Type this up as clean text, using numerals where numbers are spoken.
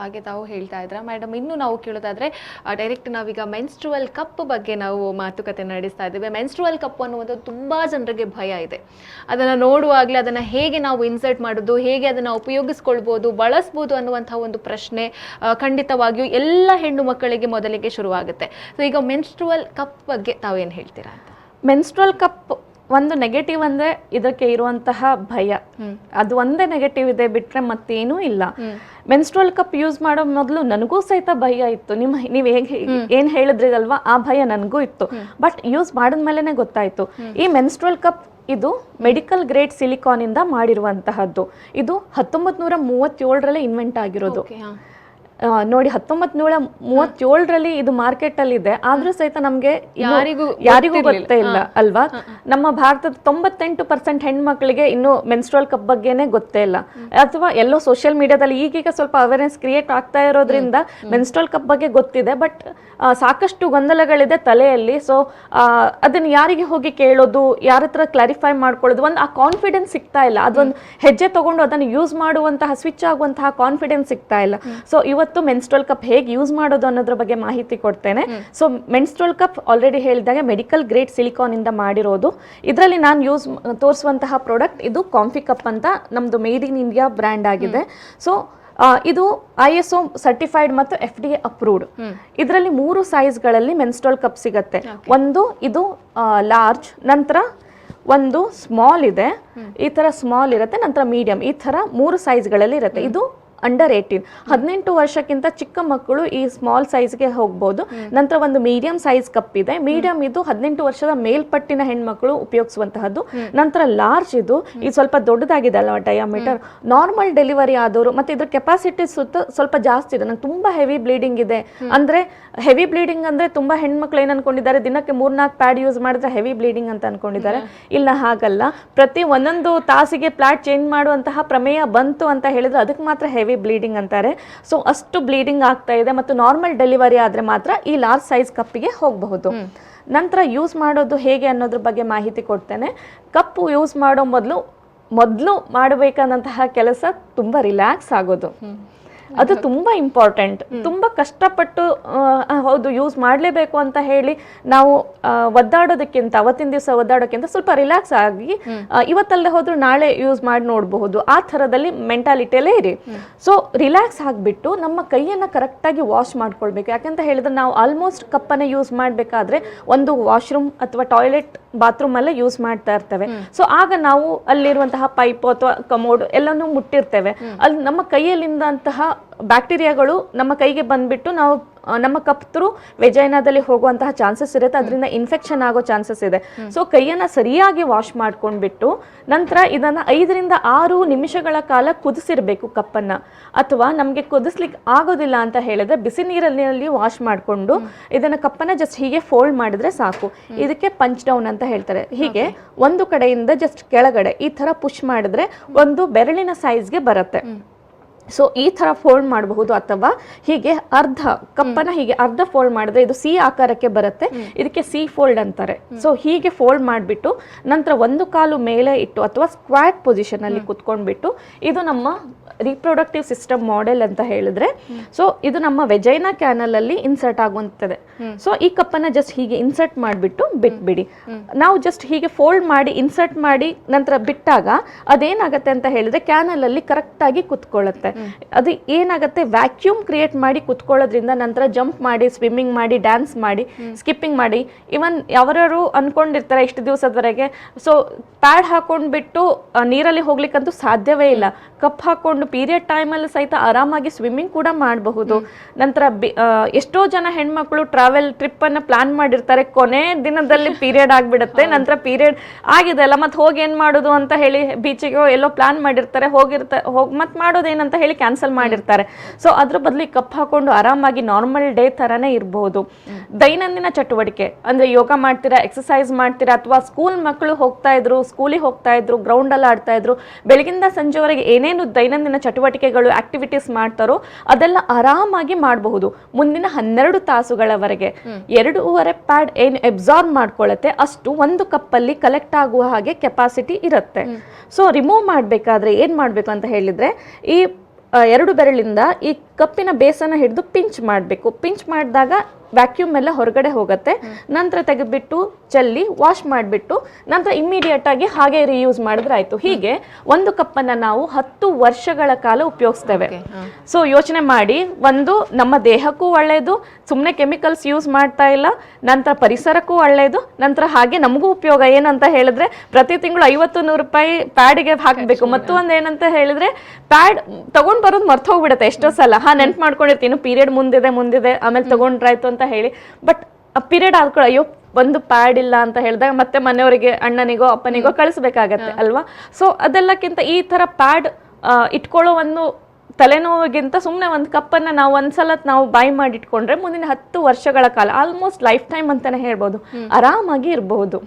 ಹಾಗೆ ತಾವು ಹೇಳ್ತಾ ಇದ್ರ ಮೇಡಮ್, ಇನ್ನು ನಾವು ಕೇಳೋದಾದ್ರೆ ಡೈರೆಕ್ಟ್ ನಾವೀಗ ಮೆನ್ಸ್ಟ್ರುವಲ್ ಕಪ್ ಬಗ್ಗೆ ನಾವು ಮಾತುಕತೆ ನಡೆಸ್ತಾ ಇದ್ದೇವೆ. ಮೆನ್ಸ್ಟ್ರುವಲ್ ಕಪ್ ಅನ್ನುವುದು ತುಂಬಾ ಜನರಿಗೆ ಭಯ ಇದೆ. ಅದನ್ನ ನೋಡುವಾಗಲೇ ಅದನ್ನ ಹೇಗೆ ನಾವು ಇನ್ಸರ್ಟ್ ಮಾಡೋದು, ಹೇಗೆ ಅದನ್ನ ಉಪಯೋಗಿಸ್ಕೊಳ್ಬೋದು, ಬಳಸ್ಬೋದು ಅನ್ನುವಂತಹ ಒಂದು ಪ್ರಶ್ನೆ ಖಂಡಿತವಾಗಿಯೂ ಎಲ್ಲ ಹೆಣ್ಣು ಮಕ್ಕಳಿಗೆ ಮೊದಲಿಗೆ ಶುರುವಾಗುತ್ತೆ. ಸೊ ಈಗ ಮೆನ್ಸ್ಟ್ರುವಲ್ ಕಪ್ ಬಗ್ಗೆ ತಾವೇನು ಹೇಳ್ತೀರಾ ಅಂತ? ಮೆನ್ಸ್ಟ್ರುವಲ್ ಕಪ್ ಒಂದು ನೆಗೆಟಿವ್ ಅಂದ್ರೆ ಇದಕ್ಕೆ ಇರುವಂತಹ ಭಯ, ಅದು ಒಂದೇ ನೆಗೆಟಿವ್ ಇದೆ, ಬಿಟ್ರೆ ಮತ್ತೇನೂ ಇಲ್ಲ. ಮೆನ್ಸ್ಟ್ರುವಲ್ ಕಪ್ ಯೂಸ್ ಮಾಡೋ ಮೊದಲು ನನಗೂ ಸಹಿತ ಭಯ ಇತ್ತು. ನೀವು ಹೇಗೆ ಏನ್ ಹೇಳಿದ್ರಿಗಲ್ವಾ, ಆ ಭಯ ನನಗೂ ಇತ್ತು. ಬಟ್ ಯೂಸ್ ಮಾಡಿದ್ಮೇಲೆ ಗೊತ್ತಾಯ್ತು, ಈ ಮೆನ್ಸ್ಟ್ರುವಲ್ ಕಪ್ ಇದು ಮೆಡಿಕಲ್ ಗ್ರೇಡ್ ಸಿಲಿಕಾನ್ ಇಂದ ಮಾಡಿರುವಂತಹದ್ದು. ಇದು 1937ರಲ್ಲಿ ಇನ್ವೆಂಟ್ ಆಗಿರೋದು. ನೋಡಿ, 1937ರಲ್ಲಿ ಇದು ಮಾರ್ಕೆಟ್ ಅಲ್ಲಿ ಇದೆ. ಆದ್ರೂ ಸಹಿತ ನಮ್ಗೆ ಯಾರಿಗೂ ಗೊತ್ತೇ ಇಲ್ಲ ಅಲ್ವಾ. ನಮ್ಮ ಭಾರತದ 98% ಹೆಣ್ಮಕ್ಳಿಗೆ ಇನ್ನು ಮೆನ್ಸ್ಟ್ರುವಲ್ ಕಪ್ ಬಗ್ಗೆನೆ ಗೊತ್ತೇ ಇಲ್ಲ, ಅಥವಾ ಎಲ್ಲೋ ಸೋಷಿಯಲ್ ಮೀಡಿಯಾದಲ್ಲಿ ಈಗೀಗ ಸ್ವಲ್ಪ ಅವೇರ್ನೆಸ್ ಕ್ರಿಯೇಟ್ ಆಗ್ತಾ ಇರೋದ್ರಿಂದ ಮೆನ್ಸ್ಟ್ರುವಲ್ ಕಪ್ ಬಗ್ಗೆ ಗೊತ್ತಿದೆ. ಬಟ್ ಸಾಕಷ್ಟು ಗೊಂದಲಗಳಿದೆ ತಲೆಯಲ್ಲಿ. ಸೊ ಅದನ್ನ ಯಾರಿಗೆ ಹೋಗಿ ಕೇಳೋದು, ಯಾರ ಹತ್ರ ಕ್ಲಾರಿಫೈ ಮಾಡ್ಕೊಳ್ಳೋದು, ಒಂದು ಆ ಕಾನ್ಫಿಡೆನ್ಸ್ ಸಿಗ್ತಾ ಇಲ್ಲ. ಅದೊಂದು ಹೆಜ್ಜೆ ತಗೊಂಡು ಅದನ್ನು ಯೂಸ್ ಮಾಡುವಂತಹ, ಸ್ವಿಚ್ ಆಗುವಂತಹ ಕಾನ್ಫಿಡೆನ್ಸ್ ಸಿಗ್ತಾ ಇಲ್ಲ. ಸೊ ಇವತ್ತು ಮೆನ್ಸ್ಟ್ರುವಲ್ ಕಪ್ ಹೇಗೆ ಯೂಸ್ ಮಾಡೋದು ಅನ್ನೋದ್ರ ಬಗ್ಗೆ ಮಾಹಿತಿ ಕೊಡ್ತೇನೆ. ಸೊ ಮೆನ್ಸ್ಟ್ರುವಲ್ ಕಪ್ ಆಲ್ರೆಡಿ ಹೇಳಿದಾಗ ಮೆಡಿಕಲ್ ಗ್ರೇಡ್ ಸಿಲಿಕಾನ್ ಇಂದ ಮಾಡಿರೋದು. ಇದರಲ್ಲಿ ನಾನು ತೋರಿಸುವಂತಹ ಪ್ರಾಡಕ್ಟ್ ಇದು ಕಾಂಫಿ ಕಪ್ ಅಂತ, ನಮ್ದು ಮೇಡ್ ಇನ್ ಇಂಡಿಯಾ ಬ್ರ್ಯಾಂಡ್ ಆಗಿದೆ. ಸೊ ಇದು ISO ಸರ್ಟಿಫೈಡ್ ಮತ್ತು FDA ಅಪ್ರೂವ್ಡ್. ಇದರಲ್ಲಿ 3 ಸೈಜ್ಗಳಲ್ಲಿ ಮೆನ್ಸ್ಟ್ರುವಲ್ ಕಪ್ ಸಿಗತ್ತೆ. ಒಂದು ಇದು ಲಾರ್ಜ್, ನಂತರ ಒಂದು ಸ್ಮಾಲ್ ಇದೆ, ಈ ತರ ಸ್ಮಾಲ್ ಇರುತ್ತೆ, ನಂತರ ಮೀಡಿಯಂ, ಈ ತರ 3 ಸೈಜ್ಗಳಲ್ಲಿ ಇರುತ್ತೆ. ಇದು ಅಂಡರ್ 18 ವರ್ಷಕ್ಕಿಂತ ಚಿಕ್ಕ ಮಕ್ಕಳು ಈ ಸ್ಮಾಲ್ ಸೈಜ್ಗೆ ಹೋಗ್ಬೋದು. ನಂತರ ಒಂದು ಮೀಡಿಯಂ ಸೈಜ್ ಕಪ್ ಇದೆ. ಮೀಡಿಯಂ ಇದು 18 ವರ್ಷದ ಮೇಲ್ಪಟ್ಟಿನ ಹೆಣ್ಮಕ್ಳು ಉಪಯೋಗಿಸುವಂತಹದ್ದು. ನಂತರ ಲಾರ್ಜ್ ಇದು ಸ್ವಲ್ಪ ದೊಡ್ಡದಾಗಿದೆ ಅಲ್ವಾ ಡಯಾಮೀಟರ್, ನಾರ್ಮಲ್ ಡೆಲಿವರಿ ಆದವರು, ಮತ್ತೆ ಇದ್ರ ಕೆಪಾಸಿಟಿ ಸ್ವಲ್ಪ ಜಾಸ್ತಿ ಇದೆ. ನಂಗೆ ತುಂಬಾ ಹೆವಿ ಬ್ಲೀಡಿಂಗ್ ಇದೆ ಅಂದ್ರೆ, ಹೆವಿ ಬ್ಲೀಡಿಂಗ್ ಅಂದ್ರೆ ತುಂಬಾ ಹೆಣ್ಮಕ್ಳು ಏನ್ ಅನ್ಕೊಂಡಿದ್ದಾರೆ, ದಿನಕ್ಕೆ 3-4 ಪ್ಯಾಡ್ ಯೂಸ್ ಮಾಡಿದ್ರೆ ಹೆವಿ ಬ್ಲೀಡಿಂಗ್ ಅಂತ ಅನ್ಕೊಂಡಿದ್ದಾರೆ. ಇಲ್ಲ, ಹಾಗಲ್ಲ. ಪ್ರತಿ ಒಂದೊಂದು ತಾಸಿಗೆ ಪ್ಯಾಡ್ ಚೇಂಜ್ ಮಾಡುವಂತಹ ಪ್ರಮೇಯ ಬಂತು ಅಂತ ಹೇಳಿದ್ರೆ ಅದಕ್ಕೆ ಮಾತ್ರ ಹೆವಿ ಬ್ಲೀಡಿಂಗ್ ಅಂತಾರೆ. ಸೊ ಅಷ್ಟು ಬ್ಲೀಡಿಂಗ್ ಆಗ್ತಾ ಇದೆ. ಮತ್ತು ನಾರ್ಮಲ್ ಡೆಲಿವರಿ ಆದ್ರೆ ಮಾತ್ರ ಈ ಲಾರ್ಜ್ ಸೈಜ್ ಕಪ್ಪಿಗೆ ಹೋಗಬಹುದು. ನಂತರ ಯೂಸ್ ಮಾಡೋದು ಹೇಗೆ ಅನ್ನೋದ್ರ ಬಗ್ಗೆ ಮಾಹಿತಿ ಕೊಡ್ತೇನೆ. ಕಪ್ ಯೂಸ್ ಮಾಡೋ ಮೊದಲು ಮಾಡಬೇಕನ್ನಂತಹ ಕೆಲಸ ತುಂಬಾ ರಿಲ್ಯಾಕ್ಸ್ ಆಗೋದು, ಅದು ತುಂಬಾ ಇಂಪಾರ್ಟೆಂಟ್. ತುಂಬಾ ಕಷ್ಟಪಟ್ಟು ಹೌದು ಯೂಸ್ ಮಾಡಲೇಬೇಕು ಅಂತ ಹೇಳಿ ನಾವು ಒದ್ದಾಡೋದಕ್ಕಿಂತ, ಅವತ್ತಿನ ದಿವಸ ಒದ್ದಾಡೋಕ್ಕಿಂತ ಸ್ವಲ್ಪ ರಿಲ್ಯಾಕ್ಸ್ ಆಗಿ ಇವತ್ತಲ್ಲದೆ ಹೋದ್ರು ನಾಳೆ ಯೂಸ್ ಮಾಡಿ ನೋಡಬಹುದು, ಆ ಥರದಲ್ಲಿ ಮೆಂಟಾಲಿಟಿಯಲ್ಲೇ ಇರಿ. ಸೊ ರಿಲ್ಯಾಕ್ಸ್ ಆಗಿಬಿಟ್ಟು ನಮ್ಮ ಕೈಯನ್ನು ಕರೆಕ್ಟಾಗಿ ವಾಶ್ ಮಾಡ್ಕೊಳ್ಬೇಕು. ಯಾಕಂತ ಹೇಳಿದ್ರೆ ನಾವು ಆಲ್ಮೋಸ್ಟ್ ಕಪ್ಪನ್ನು ಯೂಸ್ ಮಾಡಬೇಕಾದ್ರೆ ಒಂದು ವಾಶ್ರೂಮ್ ಅಥವಾ ಟಾಯ್ಲೆಟ್, ಬಾತ್ರೂಮ್ ಅಲ್ಲೇ ಯೂಸ್ ಮಾಡ್ತಾ ಇರ್ತೇವೆ. ಸೊ ಆಗ ನಾವು ಅಲ್ಲಿರುವಂತಹ ಪೈಪ್ ಅಥವಾ ಕಮೋಡ್ ಎಲ್ಲನೂ ಮುಟ್ಟಿರ್ತೇವೆ. ಅಲ್ಲಿ ನಮ್ಮ ಕೈಯಲ್ಲಿಂದ ಅಂತಹ ಬ್ಯಾಕ್ಟೀರಿಯಾಗಳು ನಮ್ಮ ಕೈಗೆ ಬಂದ್ಬಿಟ್ಟು ನಾವು ನಮ್ಮ ಕಪ್ ಥ್ರೂ ವೆಜೈನಾದಲ್ಲಿ ಹೋಗುವಂತಹ ಚಾನ್ಸಸ್ ಇರುತ್ತೆ. ಅದರಿಂದ ಇನ್ಫೆಕ್ಷನ್ ಆಗೋ ಚಾನ್ಸಸ್ ಇದೆ. ಸೊ ಕೈಯನ್ನು ಸರಿಯಾಗಿ ವಾಶ್ ಮಾಡ್ಕೊಂಡ್ಬಿಟ್ಟು ನಂತರ ಇದನ್ನು 5-6 ನಿಮಿಷಗಳ ಕಾಲ ಕುದಿಸಿರ್ಬೇಕು ಕಪ್ಪನ್ನು. ಅಥವಾ ನಮಗೆ ಕುದಿಸ್ಲಿಕ್ಕೆ ಆಗೋದಿಲ್ಲ ಅಂತ ಹೇಳಿದ್ರೆ ಬಿಸಿ ನೀರಲ್ಲಿ ವಾಶ್ ಮಾಡಿಕೊಂಡು ಇದನ್ನು ಕಪ್ಪನ್ನು ಜಸ್ಟ್ ಹೀಗೆ ಫೋಲ್ಡ್ ಮಾಡಿದ್ರೆ ಸಾಕು. ಇದಕ್ಕೆ ಪಂಚ್ ಡೌನ್ ಅಂತ ಹೇಳ್ತಾರೆ. ಹೀಗೆ ಒಂದು ಕಡೆಯಿಂದ ಜಸ್ಟ್ ಕೆಳಗಡೆ ಈ ಥರ ಪುಷ್ ಮಾಡಿದ್ರೆ ಒಂದು ಬೆರಳಿನ ಸೈಜ್ಗೆ ಬರುತ್ತೆ. ಸೊ ಈ ಥರ ಫೋಲ್ಡ್ ಮಾಡಬಹುದು. ಅಥವಾ ಹೀಗೆ ಕಪ್ಪನ್ನ ಹೀಗೆ ಅರ್ಧ ಫೋಲ್ಡ್ ಮಾಡಿದ್ರೆ ಇದು ಸಿ ಆಕಾರಕ್ಕೆ ಬರುತ್ತೆ. ಇದಕ್ಕೆ ಸಿ ಫೋಲ್ಡ್ ಅಂತಾರೆ. ಸೊ ಹೀಗೆ ಫೋಲ್ಡ್ ಮಾಡಿಬಿಟ್ಟು ನಂತರ ಒಂದು ಕಾಲು ಮೇಲೆ ಇಟ್ಟು ಅಥವಾ ಸ್ಕ್ವಾಟ್ ಪೊಸಿಷನ್ ಅಲ್ಲಿ ಕುತ್ಕೊಂಡ್ಬಿಟ್ಟು, ಇದು ನಮ್ಮ ರಿಪ್ರೊಡಕ್ಟಿವ್ ಸಿಸ್ಟಮ್ ಮಾಡೆಲ್ ಅಂತ ಹೇಳಿದ್ರೆ, ಸೊ ಇದು ನಮ್ಮ ವೆಜೈನಾ ಕ್ಯಾನಲ್ ಅಲ್ಲಿ ಇನ್ಸರ್ಟ್ ಆಗುವಂತದೆ. ಸೊ ಈ ಕಪ್ಪನ್ನ ಜಸ್ಟ್ ಹೀಗೆ ಇನ್ಸರ್ಟ್ ಮಾಡಿಬಿಟ್ಟು ಬಿಟ್ಬಿಡಿ. ನಾವು ಜಸ್ಟ್ ಹೀಗೆ ಫೋಲ್ಡ್ ಮಾಡಿ ಇನ್ಸರ್ಟ್ ಮಾಡಿ ನಂತರ ಬಿಟ್ಟಾಗ ಅದೇನಾಗತ್ತೆ ಅಂತ ಹೇಳಿದ್ರೆ ಕ್ಯಾನಲ್ ಅಲ್ಲಿ ಕರೆಕ್ಟ್ ಆಗಿ ಕುತ್ಕೊಳ್ಳುತ್ತೆ. ಅದು ಏನಾಗುತ್ತೆ, ವ್ಯಾಕ್ಯೂಮ್ ಕ್ರಿಯೇಟ್ ಮಾಡಿ ಕುತ್ಕೊಳ್ಳೋದ್ರಿಂದ ನಂತರ ಜಂಪ್ ಮಾಡಿ, ಸ್ವಿಮ್ಮಿಂಗ್ ಮಾಡಿ, ಡ್ಯಾನ್ಸ್ ಮಾಡಿ, ಸ್ಕಿಪ್ಪಿಂಗ್ ಮಾಡಿ, ಇವನ್ ಯಾವ್ಯಾರು ಅನ್ಕೊಂಡಿರ್ತಾರೆ ಇಷ್ಟು ದಿವಸದವರೆಗೆ. ಸೊ ಪ್ಯಾಡ್ ಹಾಕೊಂಡ್ಬಿಟ್ಟು ನೀರಲ್ಲಿ ಹೋಗ್ಲಿಕ್ಕಂತೂ ಸಾಧ್ಯವೇ ಇಲ್ಲ. ಕಪ್ ಹಾಕೊಂಡು ಪೀರಿಯಡ್ ಟೈಮಲ್ಲಿ ಸಹಿತ ಆರಾಮಾಗಿ ಸ್ವಿಮ್ಮಿಂಗ್ ಕೂಡ ಮಾಡಬಹುದು. ನಂತರ ಎಷ್ಟೋ ಜನ ಹೆಣ್ಮಕ್ಳು ಟ್ರಾವೆಲ್ ಟ್ರಿಪ್ ಅನ್ನ ಪ್ಲಾನ್ ಮಾಡಿರ್ತಾರೆ, ಕೊನೆ ದಿನದಲ್ಲಿ ಪೀರಿಯಡ್ ಆಗ್ಬಿಡುತ್ತೆ. ನಂತರ ಪೀರಿಯಡ್ ಆಗಿದೆ ಅಲ್ಲ, ಮತ್ತೆ ಹೋಗಿ ಏನ್ ಮಾಡೋದು ಅಂತ ಹೇಳಿ ಬೀಚಿಗೆ ಎಲ್ಲೋ ಪ್ಲಾನ್ ಮಾಡಿರ್ತಾರೆ, ಮತ್ ಮಾಡೋದೇನಂತ ಹೇಳಿ ಕ್ಯಾನ್ಸಲ್ ಮಾಡಿರ್ತಾರೆ. ಸೊ ಅದ್ರ ಬದಲು ಕಪ್ ಹಾಕೊಂಡು ಆರಾಮಾಗಿ ನಾರ್ಮಲ್ ಡೇ ತರಾನೇ ಇರಬಹುದು. ದೈನಂದಿನ ಚಟುವಟಿಕೆ ಅಂದ್ರೆ ಯೋಗ ಮಾಡ್ತೀರಾ, ಎಕ್ಸರ್ಸೈಸ್ ಮಾಡ್ತೀರಾ, ಅಥವಾ ಸ್ಕೂಲ್ ಮಕ್ಕಳು ಸ್ಕೂಲಿಗೆ ಹೋಗ್ತಾ ಇದ್ರು, ಗ್ರೌಂಡ್ ಅಲ್ಲಿ ಆಡ್ತಾ ಇದ್ರು, ಬೆಳಗಿಂದ ಸಂಜೆವರೆಗೆ ಏನೇನು ದೈನಂದಿನ ಚಟುವಟಿಕೆಗಳು ಆಕ್ಟಿವಿಟೀಸ್ ಮಾಡ್ತಾರೋ ಅದೆಲ್ಲ ಆರಾಮಾಗಿ ಮಾಡಬಹುದು. ಮುಂದಿನ 12 ತಾಸುಗಳವರೆಗೆ 2.5 ಪ್ಯಾಡ್ ಏನು ಅಬ್ಸಾರ್ಬ್ ಮಾಡ್ಕೊಳ್ಳುತ್ತೆ ಅಷ್ಟು ಒಂದು ಕಪ್ಪಲ್ಲಿ ಕಲೆಕ್ಟ್ ಆಗುವ ಹಾಗೆ ಕೆಪಾಸಿಟಿ ಇರುತ್ತೆ. ಸೊ ರಿಮೂವ್ ಮಾಡಬೇಕಾದ್ರೆ ಏನ್ ಮಾಡಬೇಕು ಅಂತ ಹೇಳಿದ್ರೆ, ಈ ಎರಡು ಬೆರಳಿಂದ ಈ ಕಪ್ಪಿನ ಬೇಸನ್ನು ಹಿಡಿದು ಪಿಂಚ್ ಮಾಡಬೇಕು. ಪಿಂಚ್ ಮಾಡಿದಾಗ ವ್ಯಾಕ್ಯೂಮ್ ಎಲ್ಲ ಹೊರಗಡೆ ಹೋಗುತ್ತೆ. ನಂತರ ತೆಗೆದ್ಬಿಟ್ಟು ಚೆಲ್ಲಿ ವಾಶ್ ಮಾಡಿಬಿಟ್ಟು ನಂತರ ಇಮ್ಮಿಡಿಯೇಟ್ ಆಗಿ ಹಾಗೆ ರಿಯೂಸ್ ಮಾಡಿದ್ರೆ ಆಯ್ತು. ಹೀಗೆ ಒಂದು ಕಪ್ಪನ್ನು ನಾವು 10 ವರ್ಷಗಳ ಕಾಲ ಉಪಯೋಗಿಸ್ತೇವೆ. ಸೊ ಯೋಚನೆ ಮಾಡಿ, ಒಂದು ನಮ್ಮ ದೇಹಕ್ಕೂ ಒಳ್ಳೆಯದು, ಸುಮ್ಮನೆ ಕೆಮಿಕಲ್ಸ್ ಯೂಸ್ ಮಾಡ್ತಾ ಇಲ್ಲ, ನಂತರ ಪರಿಸರಕ್ಕೂ ಒಳ್ಳೆಯದು, ನಂತರ ಹಾಗೆ ನಮಗೂ ಉಪಯೋಗ. ಏನಂತ ಹೇಳಿದ್ರೆ ಪ್ರತಿ ತಿಂಗಳು 50-100 ರೂಪಾಯಿ ಪ್ಯಾಡಿಗೆ ಹಾಕಬೇಕು. ಮತ್ತು ಒಂದು ಏನಂತ ಹೇಳಿದ್ರೆ ಪ್ಯಾಡ್ ತಗೊಂಡ್ ಬರೋದು ಮರ್ತು ಹೋಗ್ಬಿಡುತ್ತೆ ಎಷ್ಟೋ ಸಲ. ನೆನ್ಪು ಮಾಡ್ಕೊಂಡಿರ್ತೀನಿ, ಪೀರಿಯಡ್ ಮುಂದಿದೆ ಆಮೇಲೆ ತಗೊಂಡ್ರಾಯ್ತು ಅಂತ ಹೇಳಿ. ಬಟ್ ಆ ಪೀರಿಯಡ್ ಆದ್ಕೊಳ್ಳೋ ಅಯ್ಯೋ ಒಂದು ಪ್ಯಾಡ್ ಇಲ್ಲ ಅಂತ ಹೇಳಿದಾಗ ಮತ್ತೆ ಮನೆಯವರಿಗೆ, ಅಣ್ಣನಿಗೋ ಅಪ್ಪನಿಗೋ ಕಳಿಸ್ಬೇಕಾಗತ್ತೆ ಅಲ್ವಾ. ಸೊ ಅದೆಲ್ಲಕ್ಕಿಂತ ಈ ತರ ಪ್ಯಾಡ್ ಇಟ್ಕೊಳ್ಳೋ ಒಂದು ತಲೆನೋವಿಗಿಂತ ಸುಮ್ಮನೆ ಒಂದು ಕಪ್ಪನ್ನು ನಾವು ಒಂದ್ಸಲ ನಾವು ಬಾಯ್ ಮಾಡಿ ಇಟ್ಕೊಂಡ್ರೆ ಮುಂದಿನ 10 ವರ್ಷಗಳ ಕಾಲ, ಆಲ್ಮೋಸ್ಟ್ ಲೈಫ್ ಟೈಮ್ ಅಂತಾನೆ ಹೇಳ್ಬೋದು, ಆರಾಮಾಗಿ ಇರಬಹುದು.